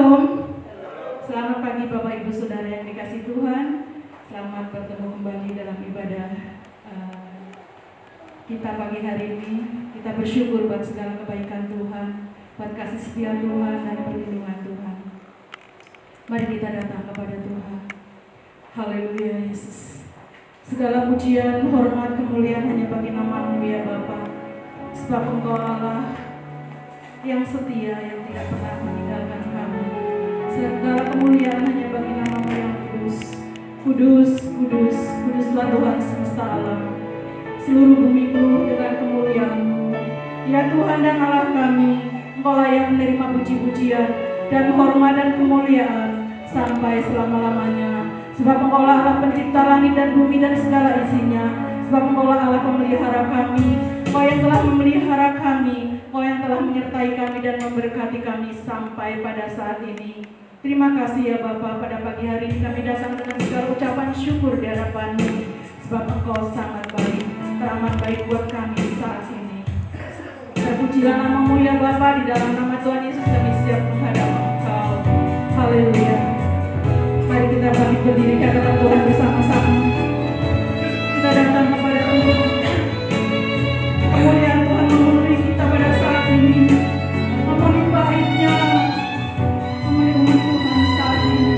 Shalom. Selamat pagi Bapak Ibu Saudara yang dikasihi Tuhan. Selamat bertemu kembali dalam ibadah kita pagi hari ini. Kita bersyukur buat segala kebaikan Tuhan, buat kasih setia Tuhan dan perlindungan Tuhan. Mari kita datang kepada Tuhan. Haleluya Yesus. Segala pujian, hormat, kemuliaan hanya bagi nama-Mu ya Bapa. Sebab Engkau Allah yang setia, yang tidak pernah meninggalkan kami. Segala kemuliaan hanya bagi nama-Mu yang kudus. Kudus, kudus, kuduslah Tuhan semesta alam. Seluruh bumi penuh dengan kemuliaan-Mu. Ya Tuhan dan Allah kami, Engkau layak menerima puji-pujian dan hormat dan kemuliaan sampai selama-lamanya. Sebab Engkau Allah pencipta langit dan bumi dan segala isinya. Sebab Engkau Allah pemelihara kami. Engkau yang telah memelihara kami, Engkau yang telah menyertai kami dan memberkati kami sampai pada saat ini. Terima kasih ya Bapa, pada pagi hari ini kami datang dengan segala ucapan syukur di hadapan-Mu. Sebab Engkau sangat baik, teramat baik buat kami saat ini. Terpujilah nama-Mu ya Bapa, di dalam nama Tuhan Yesus kami siap menghadap Engkau. Haleluya. Mari kita bangkit berdiri ke hadapan Tuhan bersama-sama. Kita datang kepada Engkau. Kemuliaan Tuhan memenuhi kita pada saat ini. Memenuhi baiknya, memenuhi umat Tuhan saat ini.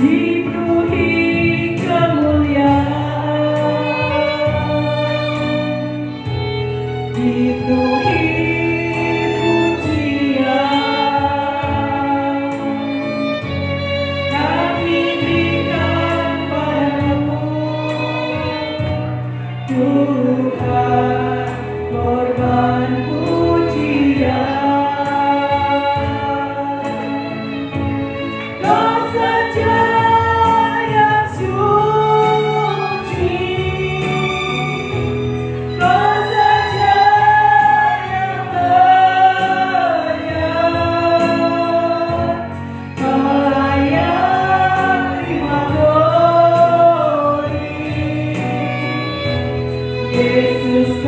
Dipenuhi kemuliaan, dipenuhi Jesus.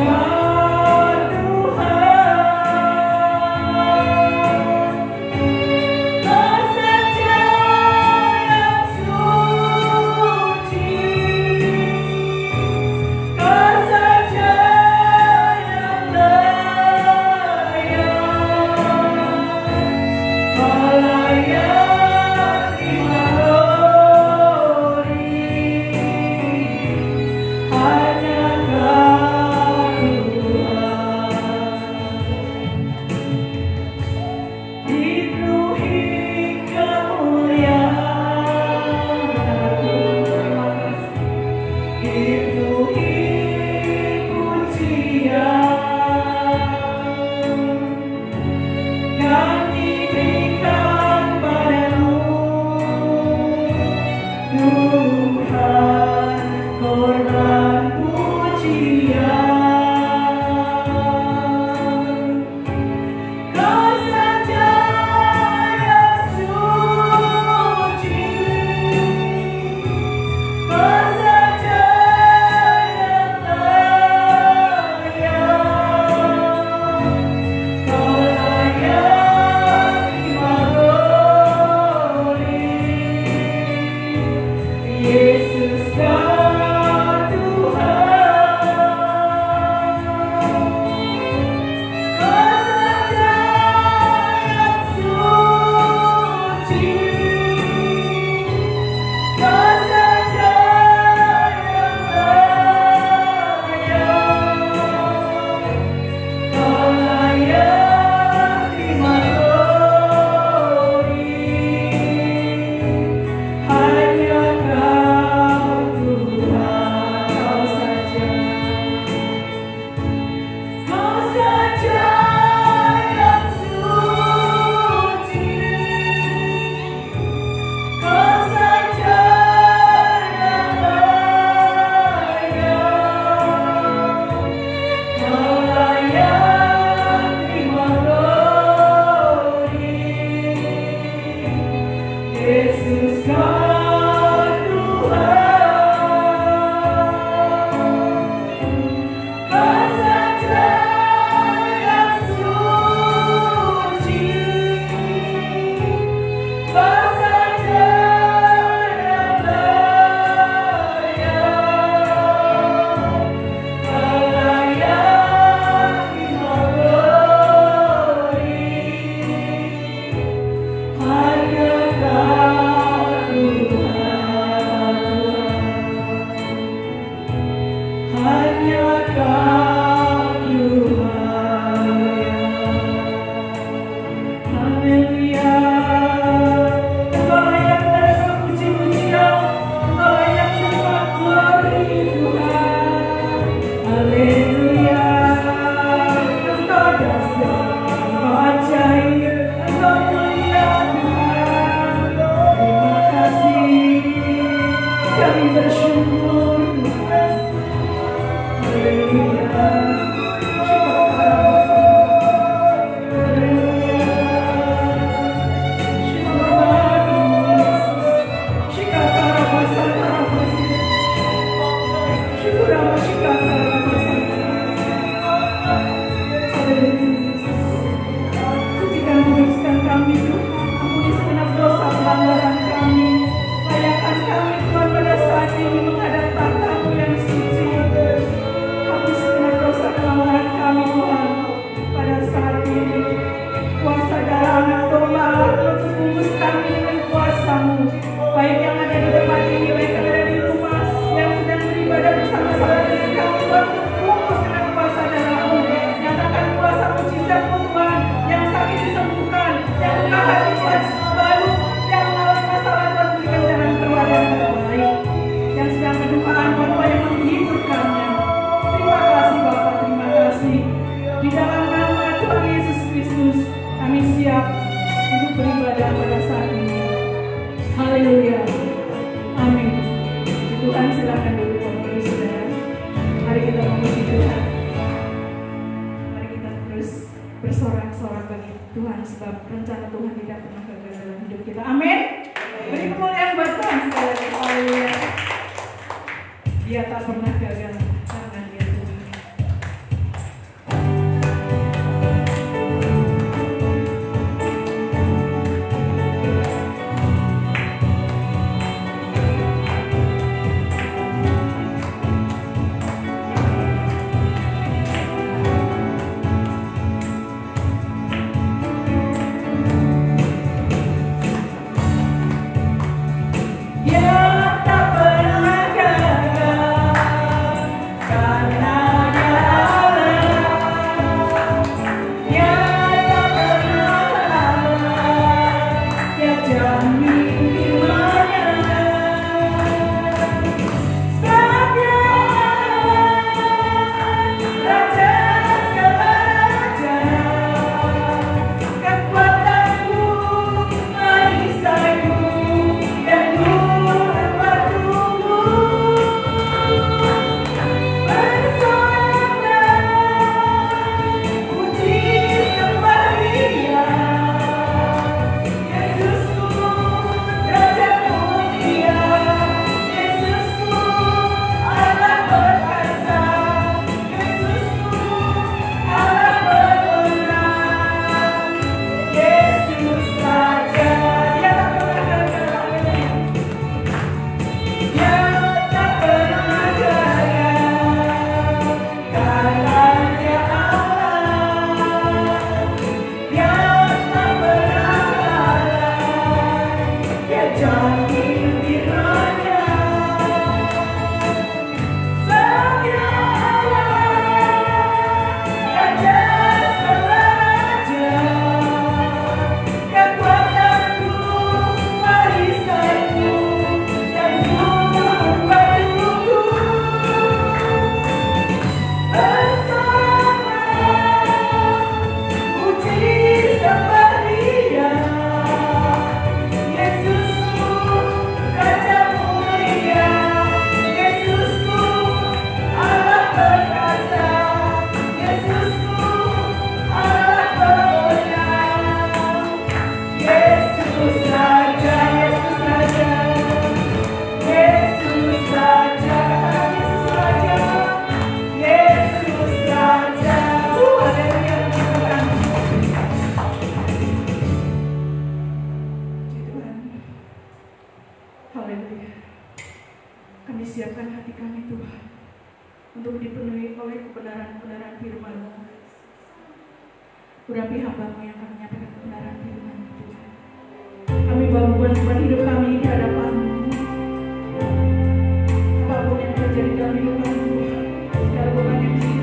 Apapun yang terjadi dalam hidup kami, segala beban yang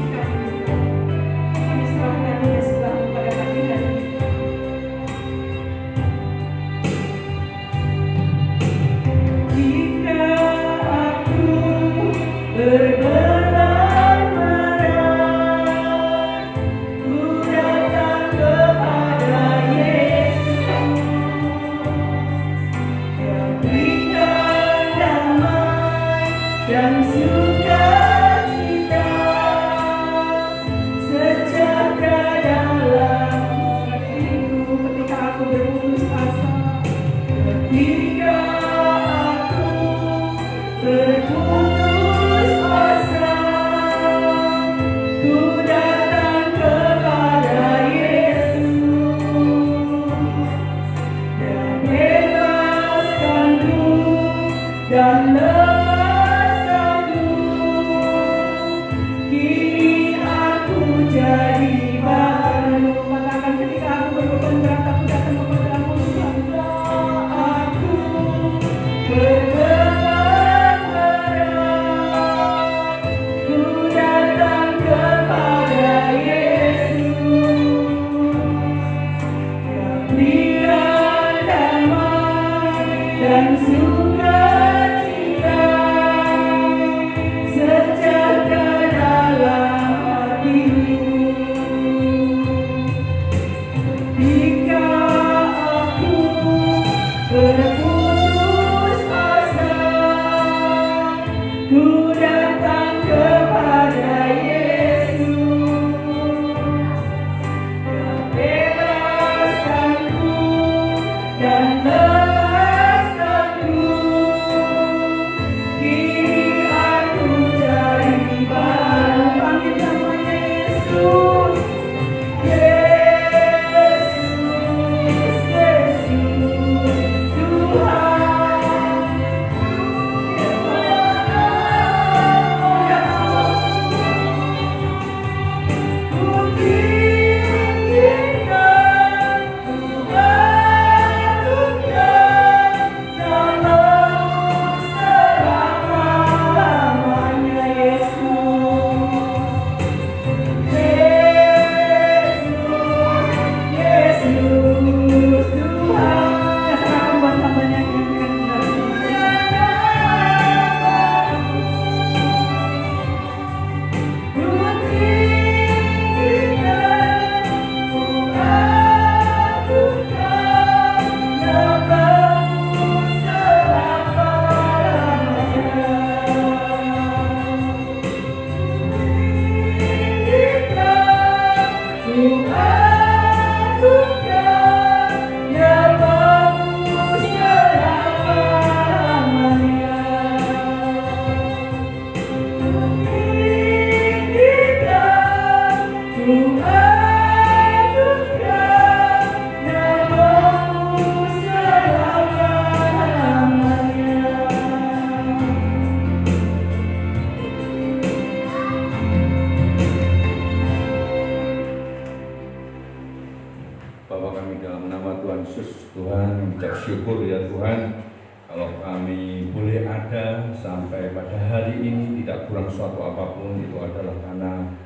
Tuhan, mengucap syukur ya Tuhan, kalau kami boleh ada sampai pada hari ini tidak kurang suatu apapun, itu adalah karena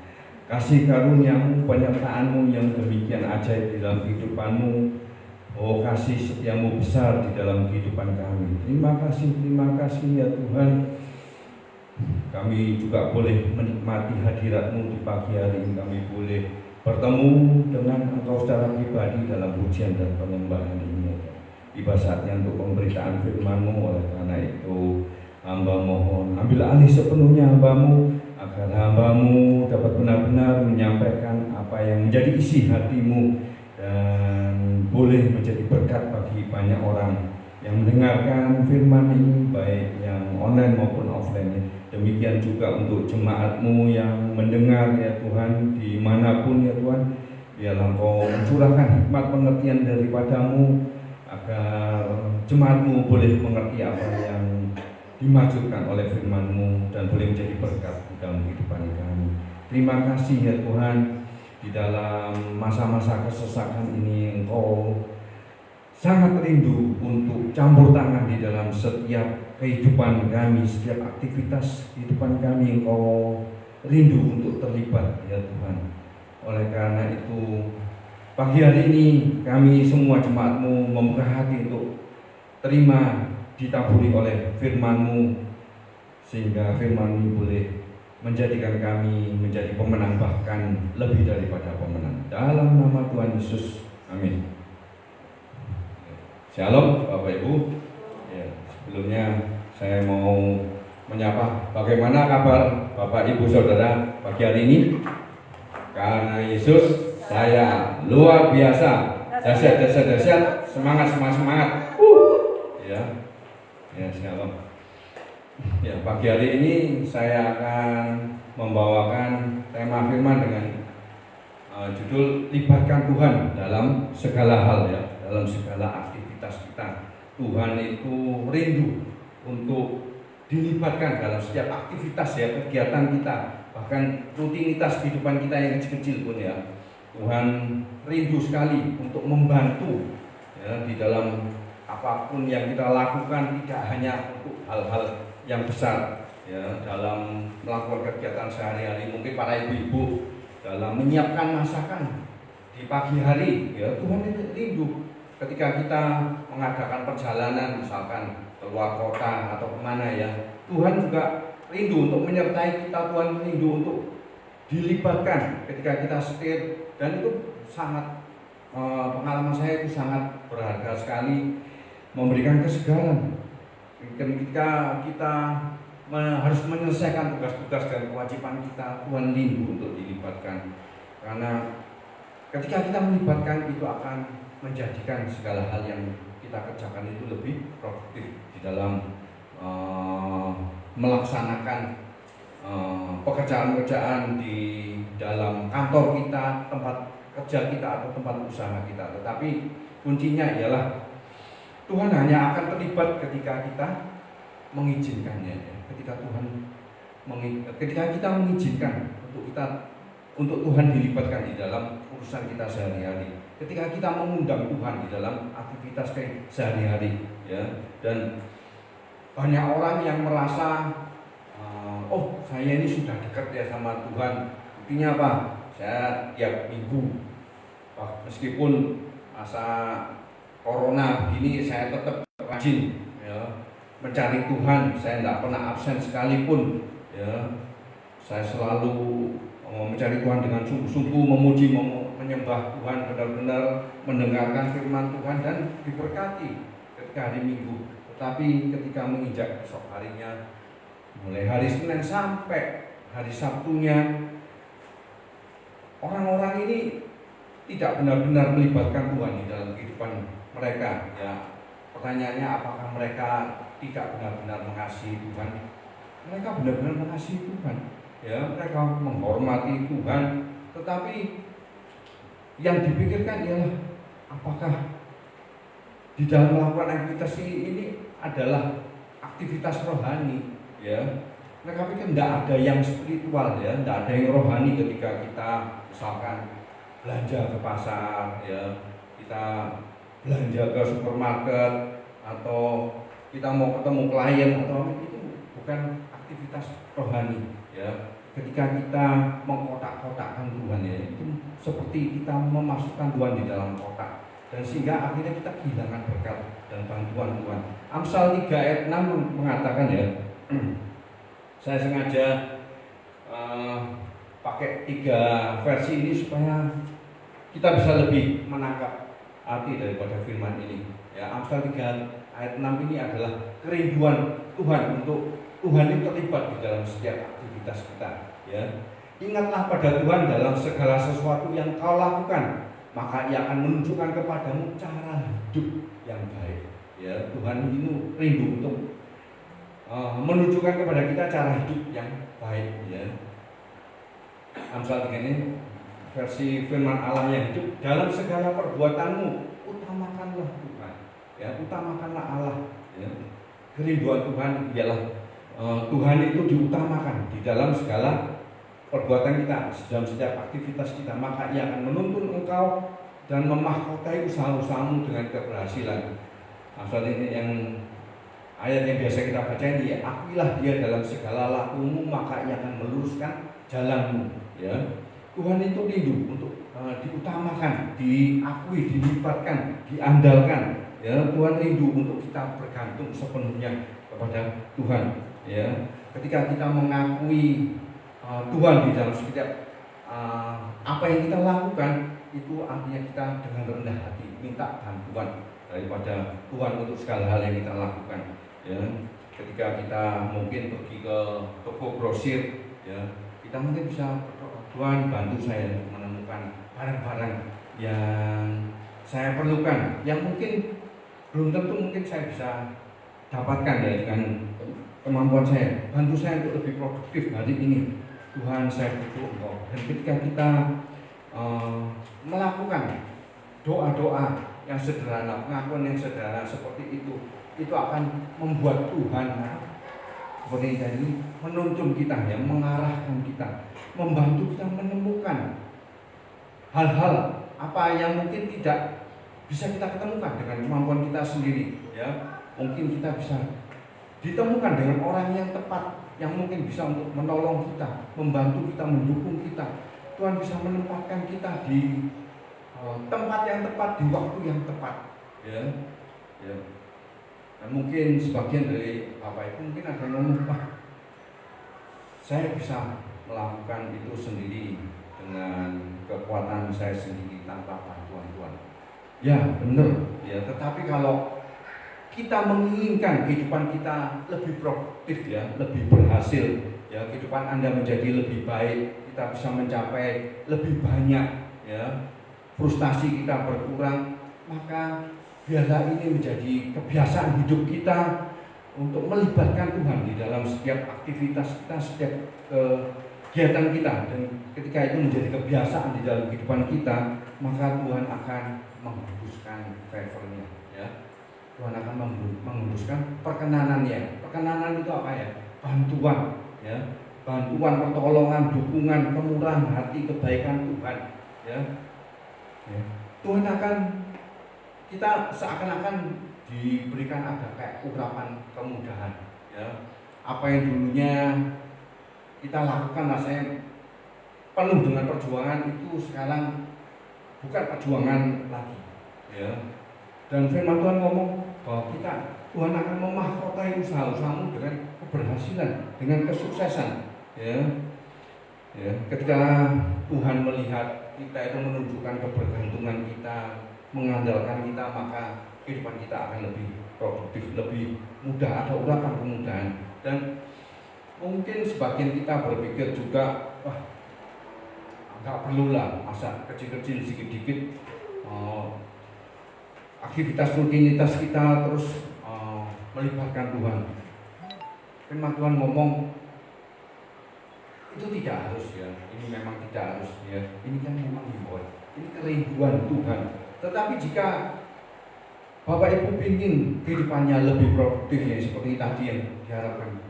kasih karunia-Mu, penyertaan-Mu yang demikian ajaib di dalam kehidupan-Mu. Oh, kasih setiamu besar di dalam kehidupan kami. Terima kasih ya Tuhan. Kami juga boleh menikmati hadirat-Mu di pagi hari ini. Kami boleh bertemu dengan Engkau secara pribadi dalam pujian dan penyembahan ini. Tiba saatnya untuk pemberitaan firman-Mu. Oleh karena itu hamba mohon, ambil alih sepenuhnya hamba-Mu, agar hamba-Mu dapat benar-benar menyampaikan apa yang menjadi isi hati-Mu, dan boleh menjadi berkat bagi banyak orang yang mendengarkan firman ini, baik yang online maupun offline. Demikian juga untuk jemaat-Mu yang mendengar ya Tuhan, dimanapun ya Tuhan, biarlah Engkau mencurahkan hikmat pengertian daripada-Mu, agar jemaat-Mu boleh mengerti apa yang dimaksudkan oleh firman-Mu dan boleh menjadi berkat di dalam kehidupan kami. Terima kasih ya Tuhan. Di dalam masa-masa kesesakan ini Engkau sangat rindu untuk campur tangan di dalam setiap kehidupan kami, setiap aktivitas kehidupan kami. Engkau rindu untuk terlibat ya Tuhan. Oleh karena itu pagi hari ini kami semua jemaat-Mu membuka hati untuk terima ditaburi oleh firman-Mu, sehingga firman-Mu boleh menjadikan kami menjadi pemenang, bahkan lebih daripada pemenang. Dalam nama Tuhan Yesus, amin. Shalom Bapak Ibu. Ya, sebelumnya saya mau menyapa, bagaimana kabar Bapak Ibu Saudara pagi hari ini? Karena Yesus saya luar biasa, dahsyat, semangat. Ya, shalom. Ya, pagi hari ini saya akan membawakan tema firman dengan judul libatkan Tuhan dalam segala hal ya, dalam segala aktivitas kita. Tuhan itu rindu untuk dilibatkan dalam setiap aktivitas ya, kegiatan kita, bahkan rutinitas kehidupan kita yang kecil-kecil pun ya. Tuhan rindu sekali untuk membantu ya, di dalam apapun yang kita lakukan, tidak hanya untuk hal-hal yang besar ya, dalam melakukan kegiatan sehari-hari. Mungkin para ibu-ibu dalam menyiapkan masakan di pagi hari ya, Tuhan itu rindu ketika kita mengadakan perjalanan misalkan keluar kota atau kemana ya, Tuhan juga rindu untuk menyertai kita. Tuhan rindu untuk dilibatkan ketika kita setir, dan itu sangat pengalaman saya itu sangat berharga sekali, memberikan kesegaran ketika kita harus menyelesaikan tugas-tugas dan kewajiban kita. Tuhan rindu untuk dilibatkan, karena ketika kita melibatkan itu akan menjadikan segala hal yang kita kerjakan itu lebih produktif di dalam melaksanakan pekerjaan-pekerjaan di dalam kantor kita, tempat kerja kita atau tempat usaha kita. Tetapi kuncinya ialah Tuhan hanya akan terlibat ketika kita mengizinkannya. Ketika kita mengizinkan untuk Tuhan dilibatkan di dalam urusan kita sehari-hari. Ketika kita mengundang Tuhan di dalam aktivitas sehari-hari, ya. Dan banyak orang yang merasa, oh saya ini sudah dekat ya sama Tuhan. Buktinya apa? Saya tiap minggu, meskipun masa corona begini, saya tetap rajin ya, mencari Tuhan. Saya tidak pernah absen sekalipun ya. Saya selalu mencari Tuhan dengan sungguh-sungguh, memuji, menyembah Tuhan, benar-benar mendengarkan firman Tuhan dan diberkati ketika hari Minggu. Tetapi ketika menginjak esok harinya, mulai hari Senin sampai hari Sabtunya, orang-orang ini tidak benar-benar melibatkan Tuhan di dalam kehidupan mereka ya. Pertanyaannya, apakah mereka tidak benar-benar mengasihi Tuhan? Mereka benar-benar mengasihi Tuhan ya, mereka menghormati Tuhan, tetapi yang dipikirkan ialah apakah di dalam melakukan aktivitas ini adalah aktivitas rohani ya. Mereka pikir tidak ada yang spiritual ya, tidak ada yang rohani ketika kita misalkan belanja ke pasar ya, kita belanja ke supermarket atau kita mau ketemu klien atau itu bukan aktivitas rohani ya. Ketika kita mengkotak-kotakkan Tuhan ya, itu seperti kita memasukkan Tuhan di dalam kotak dan sehingga akhirnya kita kehilangan berkat dan bantuan Tuhan. Amsal 3 ayat 6 mengatakan ya, saya sengaja pakai 3 versi ini supaya kita bisa lebih menangkap arti daripada firman ini. Ya, Amsal 3 ayat 6 ini adalah kerinduan Tuhan untuk Tuhan itu terlibat di dalam setiap aktivitas kita. Ya, ingatlah pada Tuhan dalam segala sesuatu yang kau lakukan, maka Ia akan menunjukkan kepadamu cara hidup yang baik. Ya, Tuhan itu rindu untuk menunjukkan kepada kita cara hidup yang baik. Ya, Amsal 3 ini versi firman Allah yang hidup, dalam segala perbuatanmu utamakanlah Tuhan. Ya, utamakanlah Allah. Ya, kerinduan Tuhan ialah Tuhan itu diutamakan di dalam segala perbuatan kita, dalam setiap aktivitas kita, maka Ia akan menuntun engkau dan memahkotai usaha-usahamu dengan keberhasilan. Asal ini yang ayat yang biasa kita baca ini, akuilah Dia dalam segala lakumu, maka Ia akan meluruskan jalanmu. Ya, Tuhan itu rindu untuk diutamakan, diakui, dilibatkan, diandalkan. Ya, Tuhan rindu untuk kita bergantung sepenuhnya kepada Tuhan. Ya, ketika kita mengakui Tuhan di dalam setiap apa yang kita lakukan, itu artinya kita dengan rendah hati minta bantuan daripada Tuhan untuk segala hal yang kita lakukan. Ya, ketika kita mungkin pergi ke toko grosir, ya, kita mungkin bisa berdoa, Tuhan bantu saya untuk menemukan barang-barang yang saya perlukan, yang mungkin belum tentu mungkin saya bisa dapatkan ya dengan kemampuan saya. Bantu saya untuk lebih produktif hari ini. Tuhan, saya butuh Engkau. Dan ketika kita melakukan doa-doa yang sederhana, pengakuan yang sederhana seperti itu akan membuat Tuhan seperti tadi menuntun kita, ya, mengarahkan kita, membantu kita menemukan hal-hal apa yang mungkin tidak bisa kita ketemukan dengan kemampuan kita sendiri. Ya, mungkin kita bisa ditemukan dengan orang yang tepat, yang mungkin bisa untuk menolong kita, membantu kita, mendukung kita. Tuhan bisa menempatkan kita di tempat yang tepat, di waktu yang tepat. Ya, ya. Dan mungkin sebagian dari Bapak Ibu mungkin ada yang ngomong, Pak, saya bisa melakukan itu sendiri dengan kekuatan saya sendiri tanpa bantuan Tuhan. Ya, benar. Ya, tetapi kalau kita menginginkan kehidupan kita lebih produktif, ya, lebih berhasil, ya, kehidupan Anda menjadi lebih baik, kita bisa mencapai lebih banyak, ya, frustasi kita berkurang, maka biarlah ini menjadi kebiasaan hidup kita untuk melibatkan Tuhan di dalam setiap aktivitas kita, setiap kegiatan kita. Dan ketika itu menjadi kebiasaan di dalam kehidupan kita, maka Tuhan akan menghembuskan favor-Nya, ya. Tuhan akan menghembuskan perkenanannya. Perkenanan itu apa, ya? Bantuan, ya. Bantuan, pertolongan, dukungan, kemurahan hati, kebaikan Tuhan, ya. Ya. Tuhan akan, kita seakan-akan diberikan ada kayak urapan kemudahan, ya. Apa yang dulunya kita lakukan rasanya penuh dengan perjuangan, itu sekarang bukan perjuangan lagi, ya. Dan firman Tuhan ngomong bahwa Tuhan akan memahkotai usaha-usahamu dengan keberhasilan, dengan kesuksesan, ya. Ya, ketika Tuhan melihat kita itu menunjukkan kebergantungan kita, mengandalkan kita, maka kehidupan kita akan lebih produktif, lebih mudah, ada urapan kemudahan. Dan mungkin sebagian kita berpikir juga, wah, nggak perlulah masa kecil-kecil sedikit-sedikit aktivitas rutinitas kita terus melibatkan Tuhan. Firman Tuhan ngomong itu tidak harus, ya. Ini memang tidak harus, ya. Ini kan memang himbauan. Ini kerinduan Tuhan. Tetapi jika Bapak Ibu ingin kehidupannya lebih produktif, ya, seperti tadi yang diharapkan,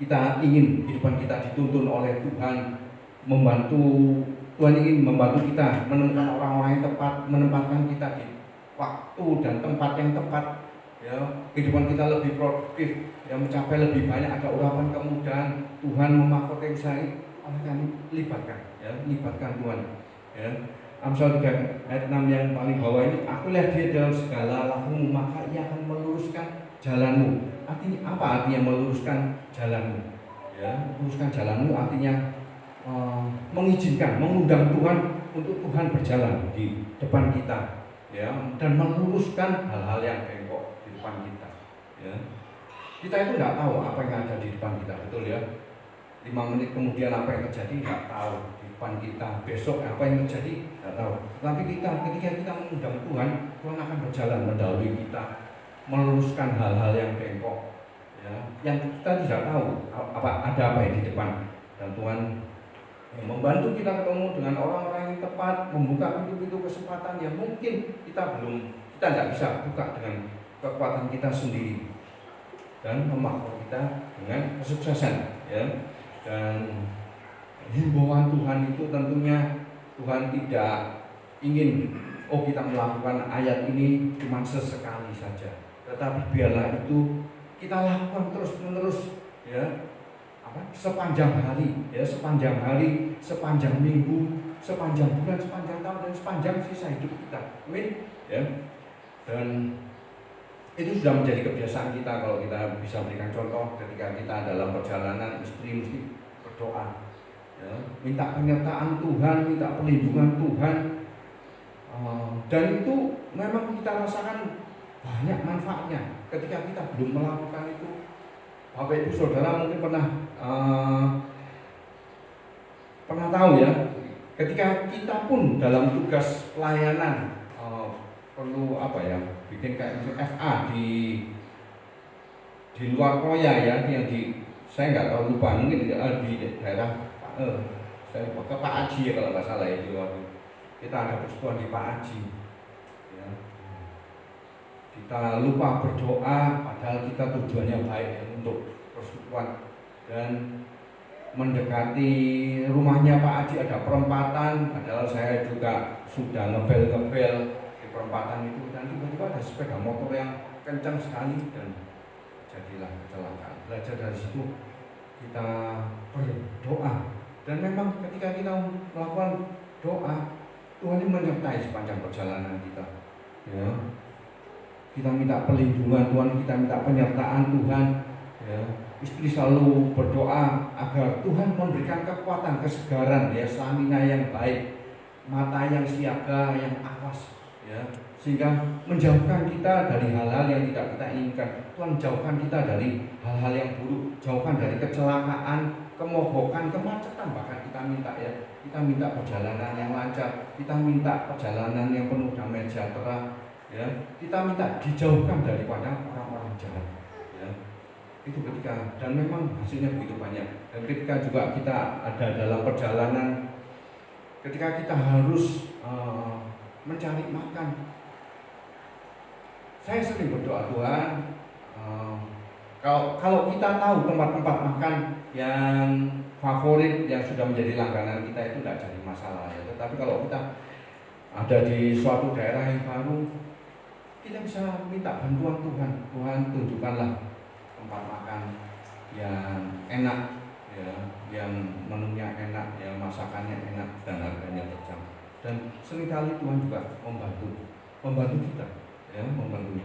kita ingin kehidupan kita dituntun oleh Tuhan, Tuhan ingin membantu kita menemukan orang-orang yang tepat, menempatkan kita di waktu dan tempat yang tepat, ya, kehidupan kita lebih produktif, ya, mencapai lebih banyak, ada urapan kemudahan, Tuhan memahkoti saya, oleh kami libatkan, ya, libatkan Tuhan, ya. Amsal 3 ayat 6 yang paling bawah ini, aku lihat dia dalam segala lakumu, maka ia akan meluruskan jalanmu. Artinya apa artinya meluruskan jalanmu? Ya, meluruskan jalanmu artinya mengizinkan, mengundang Tuhan untuk Tuhan berjalan di depan kita, ya, dan meluruskan hal-hal yang bengkok di depan kita, ya. Kita itu nggak tahu apa yang ada di depan kita, betul ya. 5 menit kemudian apa yang terjadi nggak tahu, di depan kita besok apa yang terjadi nggak tahu. Tapi ketika kita mengundang Tuhan, Tuhan akan berjalan mendahului kita, meluruskan hal-hal yang bengkok, ya, yang kita tidak tahu ada apa yang di depan, dan Tuhan membantu kita ketemu dengan orang-orang yang tepat, membuka pintu-pintu kesempatan yang mungkin kita nggak bisa buka dengan kekuatan kita sendiri, dan memakmur kita dengan kesuksesan, ya. Dan himbauan Tuhan itu tentunya Tuhan tidak ingin kita melakukan ayat ini cuma sesekali saja, tetapi biarlah itu kita lakukan terus-menerus, ya, sepanjang hari, ya, sepanjang hari, sepanjang minggu, sepanjang bulan, sepanjang tahun, dan sepanjang sisa hidup kita. Amin, ya. Dan itu sudah menjadi kebiasaan kita. Kalau kita bisa berikan contoh, ketika kita dalam perjalanan, istri mesti berdoa, ya, minta penyertaan Tuhan, minta perlindungan Tuhan, dan itu memang kita rasakan banyak manfaatnya. Ketika kita belum melakukan itu, Bapak Ibu Saudara mungkin pernah tahu, ya, ketika kita pun dalam tugas pelayanan perlu bikin kayak FA di luar Koya, ya, yang saya nggak tahu, lupa, mungkin di daerah saya lupa, ke Pak Aji, ya, kalau nggak salah, ya, di luar kita ada persekutuan di Pak Aji, ya. Kita lupa berdoa padahal kita tujuannya baik, ya, untuk persekutuan, dan mendekati rumahnya Pak Aji ada perempatan, padahal saya juga sudah ngebel perempatan itu, dan tiba-tiba ada sepeda motor yang kencang sekali dan jadilah kecelakaan. Belajar dari situ, kita berdoa, dan memang ketika kita melakukan doa, Tuhan ini menyertai sepanjang perjalanan kita, ya. Kita minta perlindungan Tuhan, kita minta penyertaan Tuhan, ya. Istri selalu berdoa agar Tuhan memberikan kekuatan, kesegaran, ya, stamina yang baik, mata yang siaga, yang awas, ya, sehingga menjauhkan kita dari hal-hal yang tidak kita inginkan. Tuhan jauhkan kita dari hal-hal yang buruk, jauhkan dari kecelakaan, kemogokan, kemacetan. Bahkan kita minta, ya, kita minta perjalanan yang lancar, kita minta perjalanan yang penuh damai sejahtera, ya, kita minta dijauhkan daripada orang-orang jahat, ya. Itu ketika, dan memang hasilnya begitu banyak. Dan ketika juga kita ada dalam perjalanan, ketika kita harus mencari makan, saya sering berdoa, Tuhan, kalau kita tahu tempat-tempat makan yang favorit yang sudah menjadi langganan kita, itu tidak jadi masalah, ya. Tetapi kalau kita ada di suatu daerah yang baru, kita bisa minta bantuan Tuhan. Tuhan, tunjukkanlah tempat makan yang enak, ya, yang menunya enak, yang masakannya enak, dan harganya terjangkau. Dan seringkali Tuhan juga membantu kita, ya, membantu.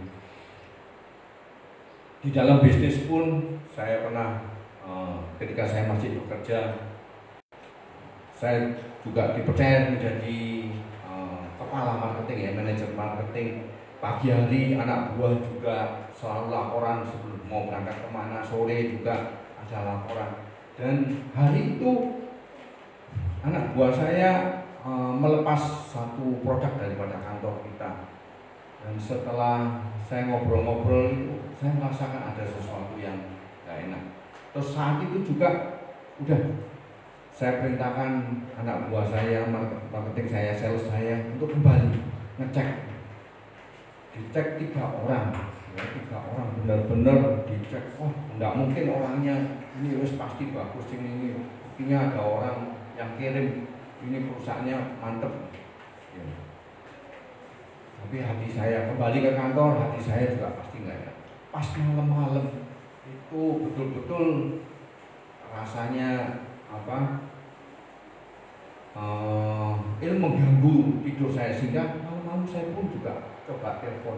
Di dalam bisnis pun saya pernah, ketika saya masih bekerja, saya juga dipercaya menjadi kepala marketing, ya, manajer marketing. Pagi hari anak buah juga selalu laporan sebelum mau berangkat kemana, sore juga ada laporan. Dan hari itu anak buah saya melepas satu produk daripada kantor kita, dan setelah saya ngobrol-ngobrol itu, saya merasakan ada sesuatu yang gak enak. Terus saat itu juga udah saya perintahkan anak buah saya, marketing saya, sales saya untuk kembali ngecek. Dicek 3 orang, ya, 3 orang benar-benar dicek. Oh, enggak mungkin orangnya ini wis pasti bagus, ini buktinya ada orang yang kirim, ini perusahaannya mantep, ya. Tapi hati saya kembali ke kantor, hati saya juga pasti nggak enak. Pas malam-malam itu betul-betul rasanya itu mengganggu tidur saya, sehingga malam-malam saya pun juga coba telepon.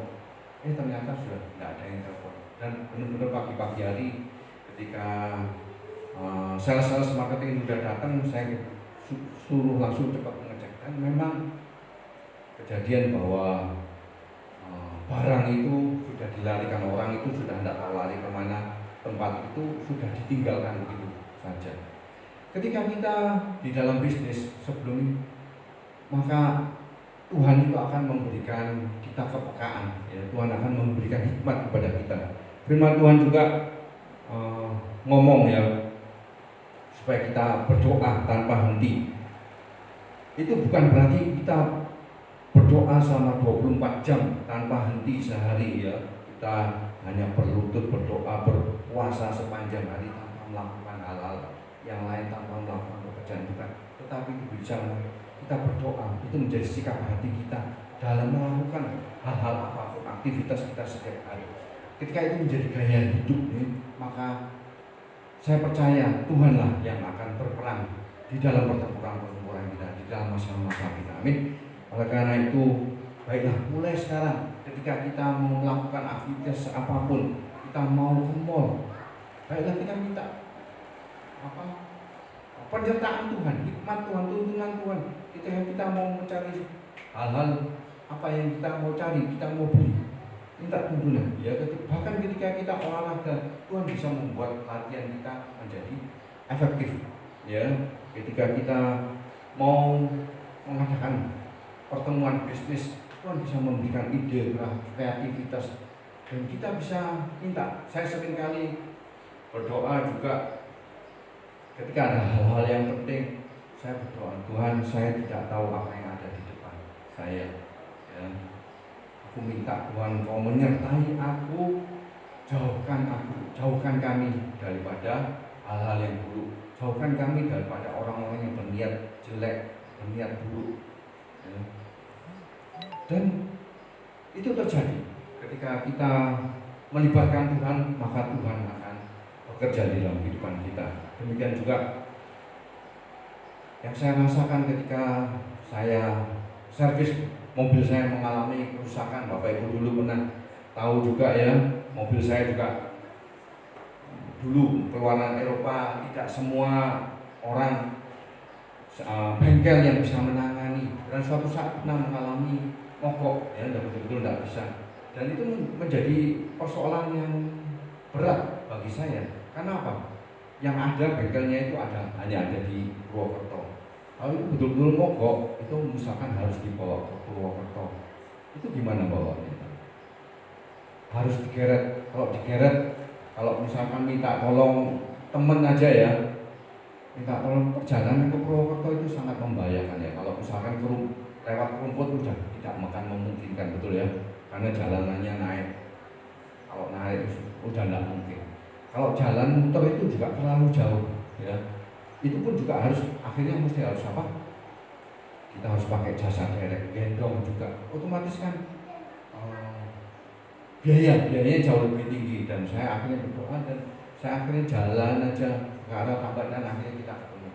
Ternyata sudah tidak ada yang telepon. Dan benar-benar pagi-pagi hari ketika sales marketing sudah datang, saya suruh langsung cepat mengecek, dan memang kejadian bahwa barang itu sudah dilarikan, orang itu sudah tidak tahu lari kemana, tempat itu sudah ditinggalkan begitu saja. Ketika kita di dalam bisnis sebelum, maka Tuhan itu akan memberikan kita kepekaan, ya. Tuhan akan memberikan hikmat kepada kita. Firman Tuhan juga ngomong, ya, supaya kita berdoa tanpa henti. Itu bukan berarti kita berdoa selama 24 jam tanpa henti sehari, ya. Kita hanya berlutut berdoa, berpuasa sepanjang hari tanpa melakukan hal-hal yang lain, tanpa melakukan pekerjaan kita. Tetapi berbicara kita berdoa, itu menjadi sikap hati kita dalam melakukan hal-hal apapun, aktivitas kita setiap hari. Ketika itu menjadi gaya hidup, maka saya percaya Tuhanlah yang akan berperan di dalam pertempuran kita, di dalam masalah-masalah kita. Amin. Oleh karena itu, baiklah, mulai sekarang ketika kita mau melakukan aktivitas apapun, kita mau ke mall, baiklah kita minta penyertaan Tuhan, hikmat Tuhan, tuntunan Tuhan. Ketika kita mau mencari hal-hal apa yang kita mau cari, kita mau beli, minta tuntunan, ya. Bahkan ketika kita olahraga, Tuhan bisa membuat latihan kita menjadi efektif, ya. Ketika kita mau mengadakan pertemuan bisnis, Tuhan bisa memberikan ide, kreativitas, dan kita bisa minta. Saya seringkali berdoa juga ketika ada hal-hal yang penting. Saya berdoa, Tuhan, saya tidak tahu apa yang ada di depan saya, ya. Aku minta Tuhan, Kau menyertai aku, jauhkan kami daripada hal-hal yang buruk, jauhkan kami daripada orang-orang yang berniat jelek, berniat buruk, ya. Dan itu terjadi ketika kita melibatkan Tuhan, maka Tuhan akan bekerja di dalam kehidupan kita. Demikian juga yang saya rasakan ketika saya servis mobil saya mengalami kerusakan. Bapak Ibu dulu pernah tahu juga, ya, mobil saya juga dulu keluaran Eropa, tidak semua orang bengkel yang bisa menangani, dan suatu saat pernah mengalami mogok, ya, dan betul-betul tidak bisa. Dan itu menjadi persoalan yang berat bagi saya. Karena apa? Yang ada bengkelnya itu hanya ada di Purwokerto. Kalau itu betul-betul mogok, itu misalkan harus dibawa ke Purwokerto, itu gimana bawanya? Harus digeret. Kalau misalkan minta tolong temen aja, ya, minta tolong perjalanan ke Purwokerto itu sangat membahayakan, ya. Kalau misalkan lewat rumput udah tidak makan memungkinkan, betul, ya, karena jalanannya naik. Kalau naik udah tidak mungkin. Kalau jalan muter itu juga terlalu jauh, ya. Itu pun juga akhirnya harus apa? Kita harus pakai jasa derek, gendong juga. Otomatis kan biayanya jauh lebih tinggi. Dan saya akhirnya berdoa, dan saya akhirnya jalan aja ke arah tempat, dan akhirnya kita ketemu.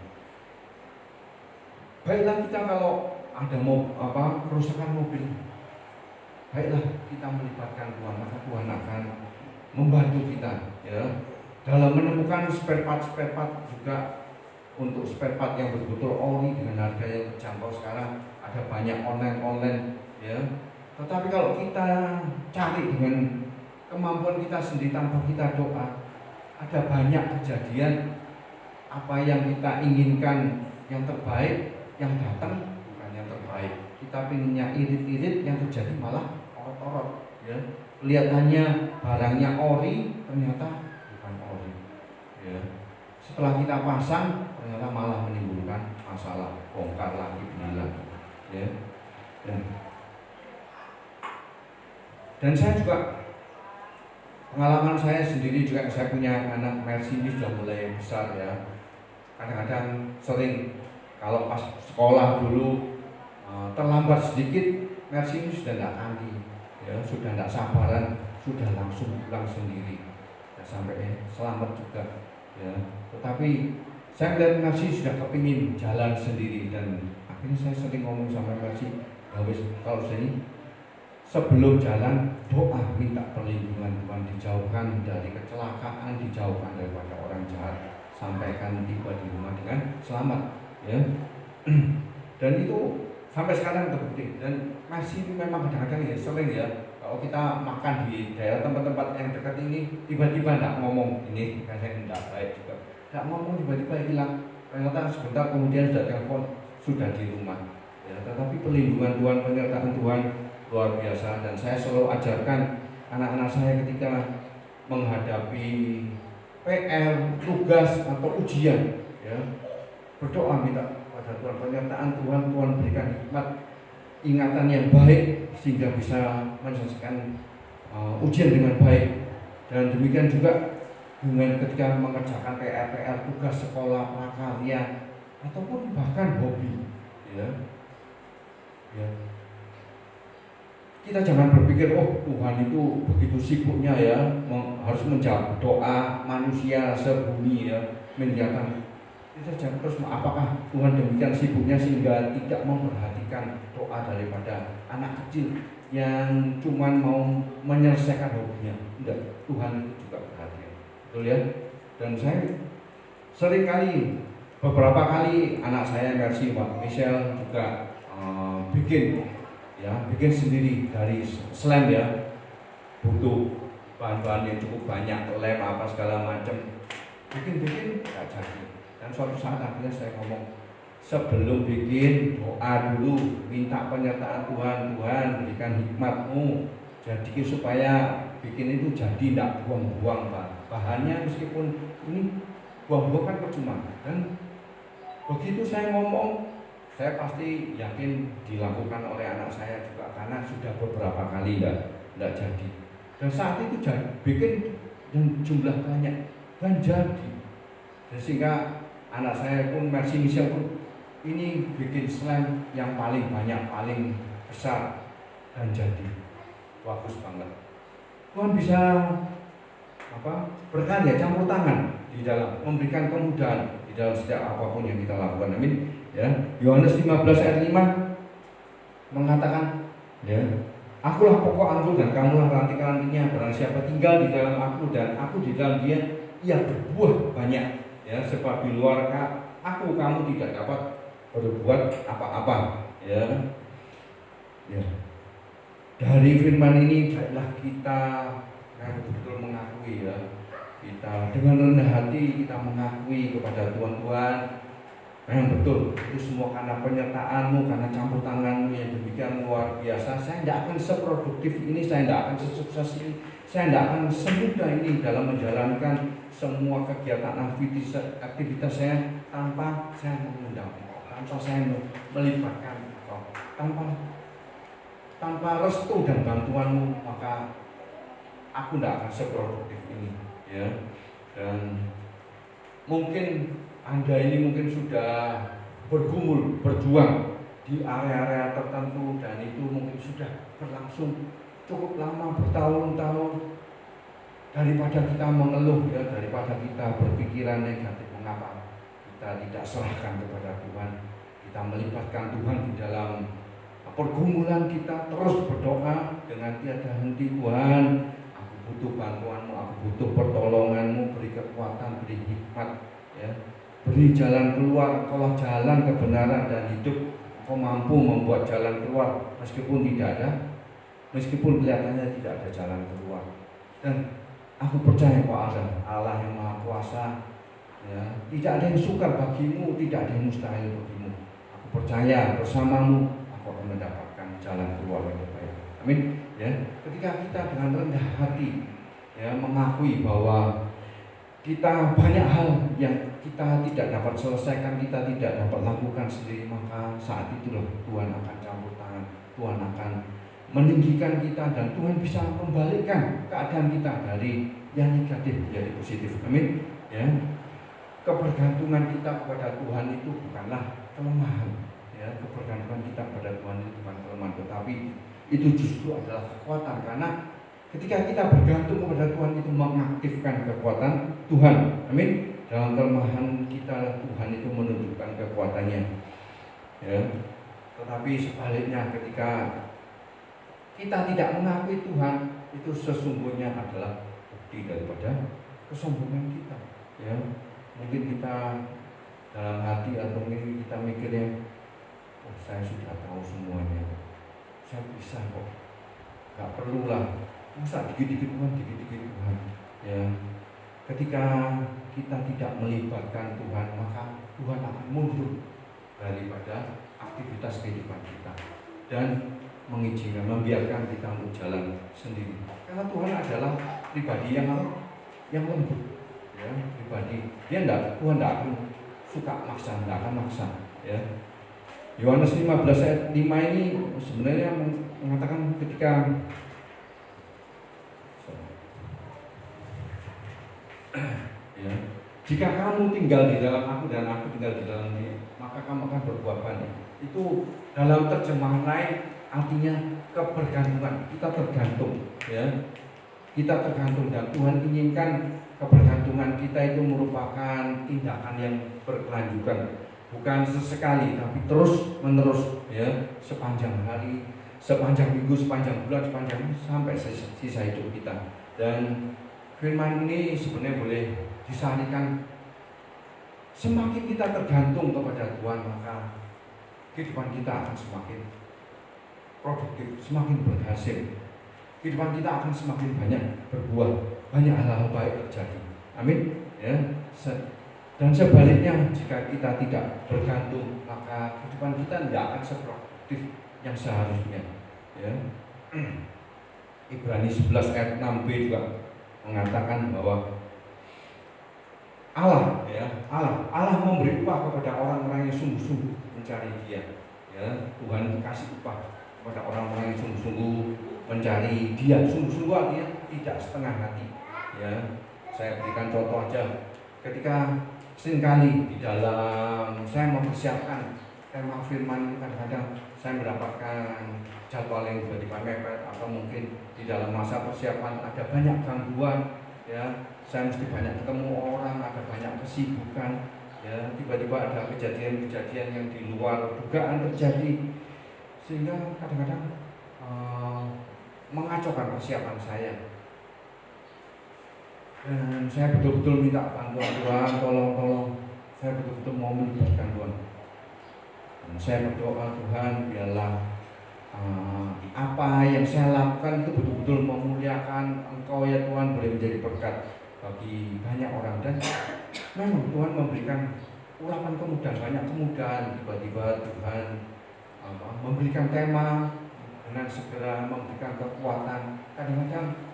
Baiklah, kita kalau ada kerusakan mobil, baiklah kita melibatkan Tuhan, maka Tuhan akan membantu kita, ya, dalam menemukan spare part juga. Untuk spare part yang betul-betul ori dengan harga yang terjangkau sekarang ada banyak online, ya. Tetapi kalau kita cari dengan kemampuan kita sendiri tanpa kita doa, ada banyak kejadian apa yang kita inginkan yang terbaik, yang datang bukan yang terbaik. Kita pinginnya irit-irit, yang terjadi malah orot-orot, ya. Kelihatannya barangnya ori, ternyata bukan ori, ya. Setelah kita pasang, ternyata malah menimbulkan masalah, bongkar lagi, beli lagi, ya. Dan saya juga, pengalaman saya sendiri juga, saya punya anak Mercy ini sudah mulai besar, ya. Kadang-kadang sering kalau pas sekolah dulu terlambat sedikit, Mercy ini sudah tidak tangki, ya, sudah tidak sabaran, sudah langsung pulang sendiri, ya, sampai selamat juga, ya. Tetapi saya melihat Mercy sudah kepingin jalan sendiri, dan akhirnya saya sering ngomong sama Mercy, kalau saya sebelum jalan doa minta perlindungan Tuhan, dijauhkan dari kecelakaan, dijauhkan daripada orang jahat, sampaikan tiba di rumah dengan selamat, ya. Dan itu sampai sekarang terbukti. Dan masih memang kadang-kadang ya sering ya, kalau kita makan di daerah tempat-tempat yang dekat ini, tiba-tiba tidak ngomong, ini kadang tidak baik juga, tidak ngomong, tiba-tiba hilang, ternyata sebentar kemudian sudah telepon, sudah di rumah, ya. Tetapi perlindungan Tuhan, penyertaan Tuhan luar biasa. Dan saya selalu ajarkan anak-anak saya ketika menghadapi PR, tugas atau ujian, ya, berdoa minta pada Tuhan penyertaan Tuhan, Tuhan berikan hikmat, ingatan yang baik sehingga bisa menyelesaikan ujian dengan baik. Dan demikian juga dengan ketika mengerjakan PR, tugas sekolah, prakarya, ataupun bahkan hobi, ya. Kita jangan berpikir, oh Tuhan itu begitu sibuknya ya, harus menjawab doa manusia sebumi, ya, miliaran. Kita jangan terus, apakah Tuhan demikian sibuknya sehingga tidak memperhatikan doa daripada anak kecil yang cuma mau menyelesaikan hobinya? Enggak, Tuhan itu juga perhatian, betul ya. Dan saya sering kali, beberapa kali anak saya Mercy, Michelle juga bikin sendiri dari slam, ya, butuh bahan-bahan yang cukup banyak, lem apa segala macam, bikin nggak jadi. Dan suatu saat akhirnya saya ngomong, sebelum bikin doa dulu, minta penyertaan Tuhan, Tuhan berikan hikmat-Mu, jadi supaya bikin itu jadi, tidak buang-buang bahannya, meskipun ini buang-buang kan percuma. Dan begitu saya ngomong, saya pasti yakin dilakukan oleh anak saya juga, karena sudah beberapa kali tidak jadi. Dan saat itu bikin yang jumlah banyak dan jadi. Dan sehingga anak saya pun, Mercy Michelle pun, ini bikin slam yang paling banyak, paling besar, dan jadi bagus banget. Tuhan bisa berkarya, campur tangan di dalam memberikan kemudahan di dalam setiap apapun yang kita lakukan. Amin. Ya, Yohanes 15 ayat 5 mengatakan, ya, akulah pokok anggur dan kamulah ranting-rantingnya. Barang siapa tinggal di dalam aku dan aku di dalam dia, ia berbuah banyak. Ya, sebab di luar aku kamu tidak dapat berbuat apa-apa. Ya. Dari firman ini baiklah kita betul-betul mengakui, ya, kita dengan rendah hati kita mengakui kepada Tuhan, yang betul itu semua karena penyertaan-Mu, karena campur tangan-Mu yang demikian luar biasa. Saya tidak akan seproduktif ini, saya tidak akan sesukses ini, saya tidak akan semudah ini dalam menjalankan semua kegiatan aktivitas saya tanpa saya mengundang, tanpa saya melibatkan, tanpa restu dan bantuan-Mu, maka aku tidak akan seproduktif ini, ya. Dan mungkin Anda ini mungkin sudah bergumul, berjuang di area-area tertentu, dan itu mungkin sudah berlangsung cukup lama, bertahun-tahun. Daripada kita mengeluh, ya, daripada kita berpikiran negatif, mengapa kita tidak serahkan kepada Tuhan, kita melibatkan Tuhan di dalam pergumulan kita, terus berdoa dengan tiada henti. Tuhan, aku butuh bantuan-Mu, aku butuh pertolongan-Mu, beri kekuatan, beri hikmat, ya, beri jalan keluar. Kalau jalan kebenaran dan hidup, Engkau mampu membuat jalan keluar meskipun tidak ada, meskipun kelihatannya tidak ada jalan keluar. Dan aku percaya Kau ada Allah yang Maha Kuasa, ya, tidak ada yang sukar bagimu, tidak ada yang mustahil bagimu. Aku percaya bersama-Mu aku akan mendapatkan jalan keluar yang terbaik. Amin. Ya, ketika kita dengan rendah hati, ya, mengakui bahwa kita banyak hal yang kita tidak dapat selesaikan, kita tidak dapat lakukan sendiri, maka saat itulah Tuhan akan campur tangan, Tuhan akan meninggikan kita, dan Tuhan bisa membalikkan keadaan kita dari yang negatif menjadi positif. Amin. Ya, kebergantungan kita kepada Tuhan itu bukanlah kelemahan. Ya, kebergantungan kita kepada Tuhan itu bukan kelemahan, tetapi tetapi itu justru adalah kekuatan, karena ketika kita bergantung kepada Tuhan itu mengaktifkan kekuatan Tuhan. Amin. Dalam kelemahan kita Tuhan itu menunjukkan kekuatannya. Ya. Tetapi sebaliknya ketika kita tidak mengakui Tuhan, itu sesungguhnya adalah bukti daripada kesombongan kita. Ya. Mungkin kita dalam hati atau mungkin kita mikirnya, oh saya sudah tahu semuanya, saya bisa kok, gak perlulah, masa dikit-dikit Tuhan, dikit-dikit Tuhan. Ya, ketika kita tidak melibatkan Tuhan, maka Tuhan akan mundur daripada aktivitas kehidupan kita dan mengizinkan, membiarkan kita untuk jalan sendiri. Karena Tuhan adalah pribadi yang lembut, ya, pribadi. Tuhan tidak akan suka maksa, tidak akan maksa. Ya. Yohanes 15 ayat 5 ini sebenarnya mengatakan ketika ya, jika kamu tinggal di dalam aku dan aku tinggal di dalam dia, maka kamu akan berbuah banyak. Itu dalam terjemahan lain artinya kebergantungan. Kita tergantung, ya. Kita tergantung, dan Tuhan inginkan kebergantungan kita itu merupakan tindakan yang berkelanjutan, bukan sesekali tapi terus menerus, ya, sepanjang hari, sepanjang minggu, sepanjang bulan, sepanjang sampai sisa hidup kita. Dan firman ini sebenarnya boleh disarikan, semakin kita tergantung kepada Tuhan, maka kehidupan kita akan semakin produktif, semakin berhasil. Kehidupan kita akan semakin banyak berbuah, banyak hal-hal baik terjadi. Amin. Ya. Dan sebaliknya, jika kita tidak bergantung, maka kehidupan kita tidak akan seproduktif yang seharusnya. Ya. Ibrani 11 ayat 6b juga mengatakan bahwa Allah memberi upah kepada orang-orang yang sungguh-sungguh mencari Dia. Ya, Tuhan kasih upah kepada orang-orang yang sungguh-sungguh mencari Dia. Sungguh-sungguh artinya tidak setengah hati. Ya, saya berikan contoh aja. Ketika seringkali di dalam saya mempersiapkan tema firman ini, kadang-kadang saya mendapatkan jadwal yang tiba-tiba mepet, atau mungkin di dalam masa persiapan ada banyak gangguan, ya, saya mesti banyak ketemu orang, ada banyak kesibukan, ya, tiba-tiba ada kejadian-kejadian yang di luar dugaan terjadi, sehingga kadang-kadang mengacaukan persiapan saya. Dan saya betul-betul minta bantuan Tuhan, tolong, saya betul-betul mau melibatkan Tuhan. Dan saya berdoa, Tuhan, biarlah apa yang saya lakukan itu betul-betul memuliakan Engkau, ya Tuhan, boleh menjadi berkat bagi banyak orang. Dan memang Tuhan memberikan ulapan kemudahan, banyak kemudahan. Tiba-tiba Tuhan memberikan tema dengan segera memberikan kekuatan. Kadang-kadang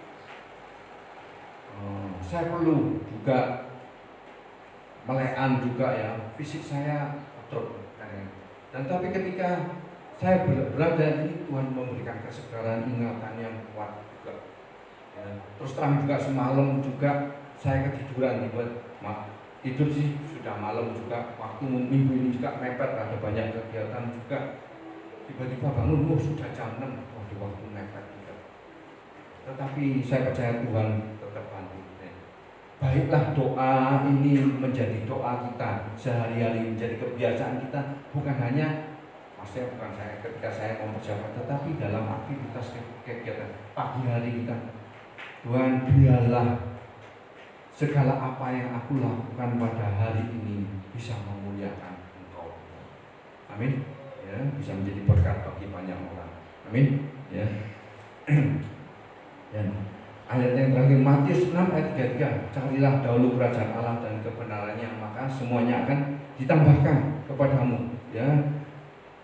saya perlu juga melekan juga, ya, fisik saya drop. Dan tapi ketika saya berada ini, Tuhan memberikan kesegaran, ingatan yang kuat juga. Ya, terus terang juga semalam juga saya ketiduran, tidur sih sudah malam juga, waktu minggu ini juga mepet, ada banyak kegiatan juga. Tiba-tiba bangun, sudah jam 6, di waktu mepet juga. Tetapi saya percaya Tuhan tetap bantu. Baiklah, doa ini menjadi doa kita sehari-hari, menjadi kebiasaan kita, bukan hanya bukan saya ketika saya mempersiapkan, tetapi dalam aktivitas kegiatan pagi hari kita. Tuhan, biarlah segala apa yang aku lakukan pada hari ini bisa memuliakan Engkau. Amin. Ya, bisa menjadi berkat bagi banyak orang. Amin. Ya. Dan ayat yang terakhir, Matius 6 ayat 33, carilah dahulu kerajaan Allah dan kebenarannya, maka semuanya akan ditambahkan kepadamu. Ya,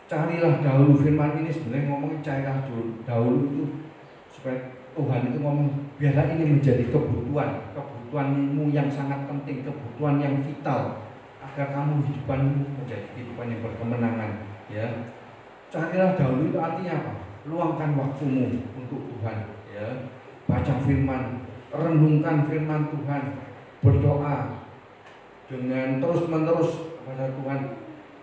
carilah dahulu, firman ini sebenarnya ngomongin carilah dahulu itu supaya Tuhan itu ngomong, biarlah ini menjadi kebutuhanmu yang sangat penting, kebutuhan yang vital, agar kamu hidupanmu menjadi kehidupan yang berkemenangan. Ya, carilah dahulu itu artinya apa? Luangkan waktumu untuk Tuhan. Ya, baca firman, renungkan firman Tuhan, berdoa dengan terus-menerus kepada Tuhan,